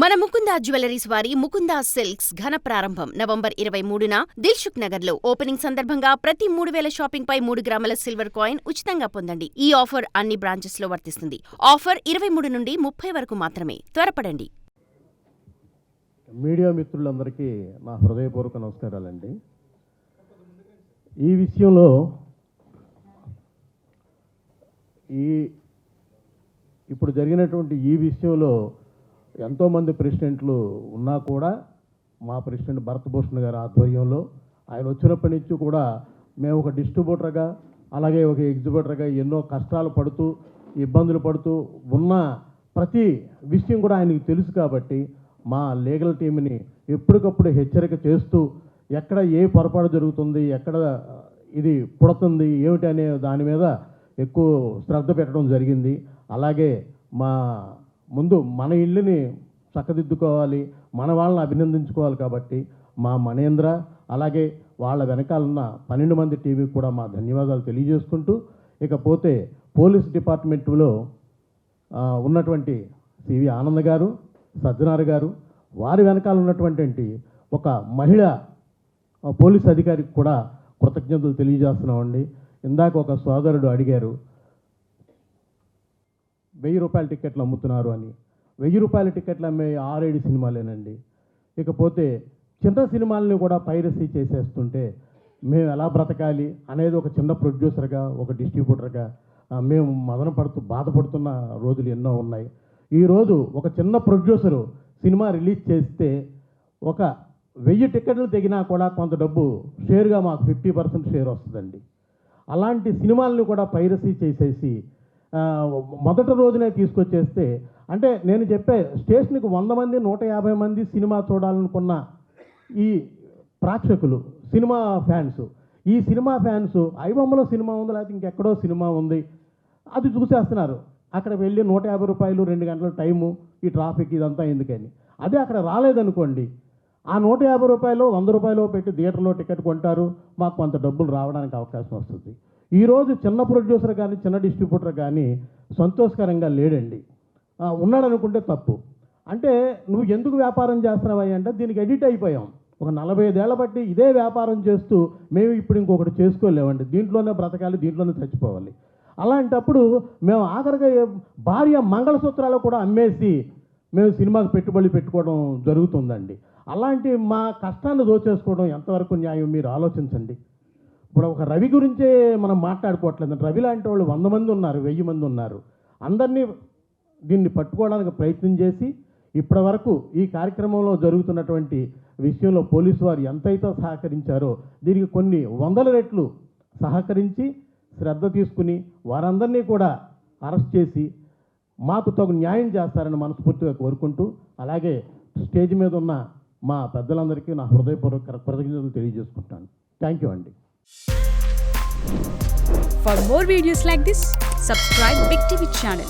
మన ముకుందా జ్యువెలరీస్ వారి ముకుందా సిల్క్స్ ఘన ప్రారంభం నవంబర్ 23న దిల్సుఖ్ నగర్ లో ఓపెనింగ్ సందర్భంగా ప్రతి 3000 షాపింగ్ పై 3 గ్రాముల సిల్వర్ కాయిన్ ఉచితంగా పొందండి. ఈ ఆఫర్ అన్ని బ్రాంచెస్ లో వర్తిస్తుంది. ఆఫర్ 23 నుండి 30 వరకు మాత్రమే. త్వరపడండి. మీడియా మిత్రులందరికీ నా హృదయపూర్వక నమస్కారాలండి. ఈ విషయంలో ఇప్పుడు జరిగినటువంటి ఈ విషయంలో ఎంతోమంది ప్రెసిడెంట్లు ఉన్నా కూడా మా ప్రెసిడెంట్ భరతభూషణ్ గారి ఆధ్వర్యంలో ఆయన వచ్చినప్పటి నుంచి కూడా మేము ఒక డిస్ట్రిబ్యూటర్గా అలాగే ఒక ఎగ్జిబ్యూటర్గా ఎన్నో కష్టాలు పడుతూ ఇబ్బందులు పడుతూ ఉన్న ప్రతి విషయం కూడా ఆయనకు తెలుసు కాబట్టి మా లీగల్ టీంని ఎప్పటికప్పుడు హెచ్చరిక చేస్తూ ఎక్కడ ఏ పొరపాటు జరుగుతుంది, ఎక్కడ ఇది పుడుతుంది ఏమిటి అనే దాని మీద ఎక్కువ శ్రద్ధ పెట్టడం జరిగింది. అలాగే ముందు మన ఇల్లుని చక్కదిద్దుకోవాలి, మన వాళ్ళని అభినందించుకోవాలి కాబట్టి మా మణేంద్ర అలాగే వాళ్ళ వెనకాలన్న 12 మంది టీవీకి కూడా మా ధన్యవాదాలు తెలియజేసుకుంటూ, ఇకపోతే పోలీస్ డిపార్ట్మెంట్లో ఉన్నటువంటి సివి ఆనంద్ గారు, సజ్జనార్ గారు, వారి వెనకాల ఉన్నటువంటి ఒక మహిళ పోలీస్ అధికారికి కూడా కృతజ్ఞతలు తెలియజేస్తున్నామండి. ఇందాక ఒక సోదరుడు అడిగారు 1000 రూపాయల టికెట్లు అమ్ముతున్నారు అని. 1000 రూపాయల టికెట్లు అమ్మే 6-7 సినిమాలేనండి. ఇకపోతే చిన్న సినిమాలని కూడా పైరసీ చేసేస్తుంటే మేము ఎలా బ్రతకాలి అనేది ఒక చిన్న ప్రొడ్యూసర్గా, ఒక డిస్ట్రిబ్యూటర్గా మేము బాధపడుతున్న రోజులు ఎన్నో ఉన్నాయి. ఈరోజు ఒక చిన్న ప్రొడ్యూసరు సినిమా రిలీజ్ చేస్తే ఒక 1000 టికెట్లు తెగినా కూడా కొంత డబ్బు షేర్గా మాకు 50% షేర్ వస్తుందండి. అలాంటి సినిమాలని కూడా పైరసీ చేసేసి మొదటి రోజునే తీసుకొచ్చేస్తే, అంటే నేను చెప్పే స్టేషన్కి 100 మంది 150 మంది సినిమా చూడాలనుకున్న ఈ ప్రేక్షకులు, సినిమా ఫ్యాన్స్, ఈ సినిమా ఫ్యాన్స్ ఐబొమ్మలో సినిమా ఉంది లేకపోతే ఇంకెక్కడో సినిమా ఉంది అది చూసేస్తున్నారు. అక్కడ వెళ్ళి 150 రూపాయలు 2 గంటల టైము, ఈ ట్రాఫిక్ ఇదంతా ఎందుకని. అదే అక్కడ రాలేదనుకోండి, ఆ 150 రూపాయలు 100 రూపాయలు పెట్టి థియేటర్లో టికెట్ కొంటారు, మాకు కొంత డబ్బులు రావడానికి అవకాశం వస్తుంది. ఈరోజు చిన్న ప్రొడ్యూసర్ కానీ చిన్న డిస్ట్రిబ్యూటర్ కానీ సంతోషకరంగా లేడండి. ఉన్నాడు అనుకుంటే తప్పు. అంటే నువ్వు ఎందుకు వ్యాపారం చేస్తున్నావు అంటే దీనికి ఎడిట్ అయిపోయాం. ఒక 45 ఏళ్ల బట్టి ఇదే వ్యాపారం చేస్తూ మేము ఇప్పుడు ఇంకొకటి చేసుకోలేమండి, దీంట్లోనే బ్రతకాలి, దీంట్లోనే చచ్చిపోవాలి. అలాంటప్పుడు మేము ఆఖరిగా భార్య మంగళసూత్రాలు కూడా అమ్మేసి మేము సినిమాకి పెట్టుబడి పెట్టుకోవడం జరుగుతుందండి. అలాంటి మా కష్టాన్ని దోచేసుకోవడం ఎంతవరకు న్యాయం మీరు ఆలోచించండి. ఇప్పుడు ఒక రవి గురించే మనం మాట్లాడుకోవట్లేదు. రవి లాంటి వాళ్ళు 100 మంది ఉన్నారు, 1000 మంది ఉన్నారు. అందరినీ దీన్ని పట్టుకోవడానికి ప్రయత్నం చేసి ఇప్పటి వరకు ఈ కార్యక్రమంలో జరుగుతున్నటువంటి విషయంలో పోలీసు వారు ఎంతైతే సహకరించారో దీనికి కొన్ని 100 రెట్లు సహకరించి శ్రద్ధ తీసుకుని వారందరినీ కూడా అరెస్ట్ చేసి మాకు తగు న్యాయం చేస్తారని మనస్ఫూర్తిగా కోరుకుంటూ, అలాగే స్టేజ్ మీద ఉన్న మా పెద్దలందరికీ నా హృదయపూర్వక కృతజ్ఞతలు తెలియజేసుకుంటాను. థ్యాంక్ యూ అండి. For more videos like this, subscribe Big TV channel.